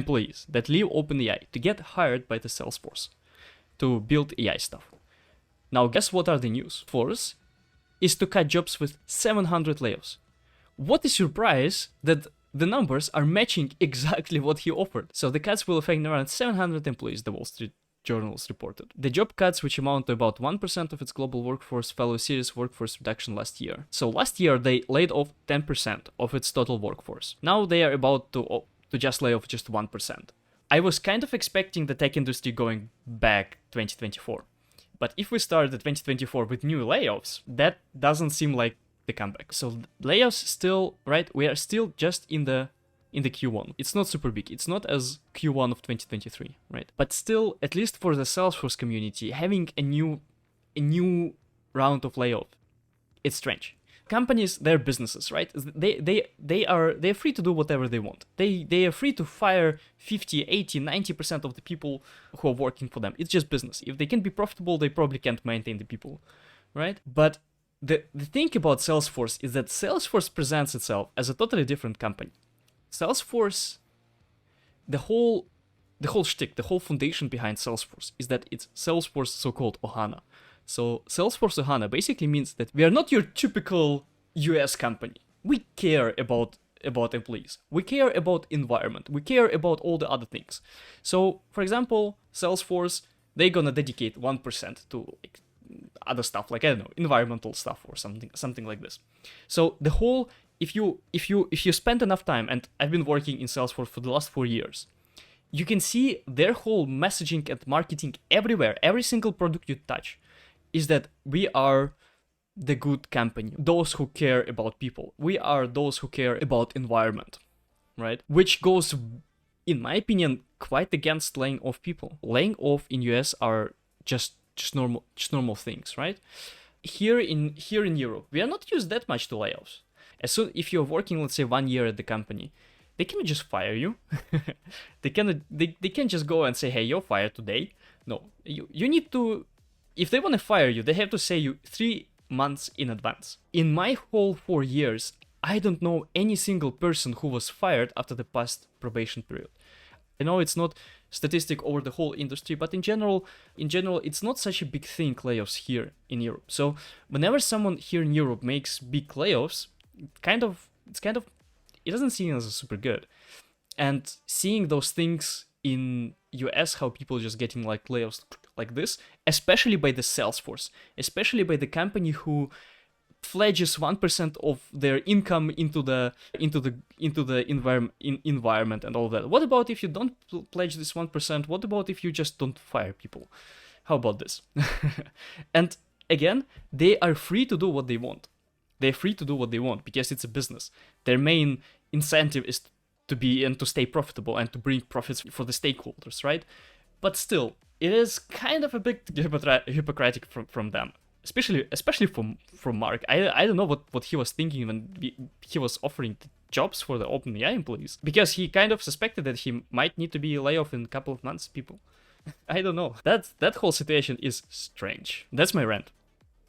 employees that leave OpenAI to get hired by the Salesforce to build AI stuff. Now, guess what are the news? Salesforce is to cut jobs with 700 layoffs. What is your surprise that the numbers are matching exactly what he offered? So the cuts will affect around 700 employees, the Wall Street Journals reported. The job cuts, which amount to about 1% of its global workforce, follow a serious workforce reduction last year. So last year they laid off 10% of its total workforce. Now they are about to just lay off just 1%. I was kind of expecting the tech industry going back 2024. But if we start the 2024 with new layoffs, that doesn't seem like the comeback. So layoffs still, right? We are still just in the Q1. It's not super big. It's not as Q1 of 2023, right? But still, at least for the Salesforce community, having a new round of layoff, it's strange. Companies, they're businesses, right? They're free to do whatever they want. They are free to fire 50, 80, 90% of the people who are working for them. It's just business. If they can be profitable, they probably can't maintain the people, right? But the thing about Salesforce is that Salesforce presents itself as a totally different company. Salesforce, the whole shtick, the whole foundation behind Salesforce is that it's Salesforce so-called Ohana. So Salesforce Ohana basically means that we are not your typical US company. We care about employees. We care about environment. We care about all the other things. So, for example, Salesforce, they're gonna dedicate 1% to like, other stuff, like, I don't know, environmental stuff or something like this. So the whole, if you spend enough time, and I've been working in Salesforce for the last 4 years, you can see their whole messaging and marketing everywhere, every single product you touch, is that we are the good company, those who care about people. We are those who care about environment, right? Which goes, in my opinion, quite against laying off people. Laying off in US are just normal things, right? Here in Europe, we are not used that much to layoffs. As soon if you're working, let's say 1 year at the company, they cannot just fire you. they can't just go and say, hey, you're fired today. No, you need to. If they want to fire you, they have to say you 3 months in advance. In my whole 4 years, I don't know any single person who was fired after the past probation period. I know it's not statistic over the whole industry, but in general, it's not such a big thing, layoffs here in Europe. So whenever someone here in Europe makes big layoffs, it doesn't seem as super good. And seeing those things in US, how people just getting like layoffs like this, especially by the Salesforce, especially by the company who pledges 1% of their income into the environment and all that. What about if you don't pledge this 1%? What about if you just don't fire people? How about this? And again, they are free to do what they want. They're free to do what they want because it's a business. Their main incentive is to be and to stay profitable and to bring profits for the stakeholders, right? But still, it is kind of a bit hypocritic from them, especially from Marc. I don't know what he was thinking when he was offering jobs for the OpenAI employees, because he kind of suspected that he might need to be laid off in a couple of months. People, I don't know. That whole situation is strange. That's my rant.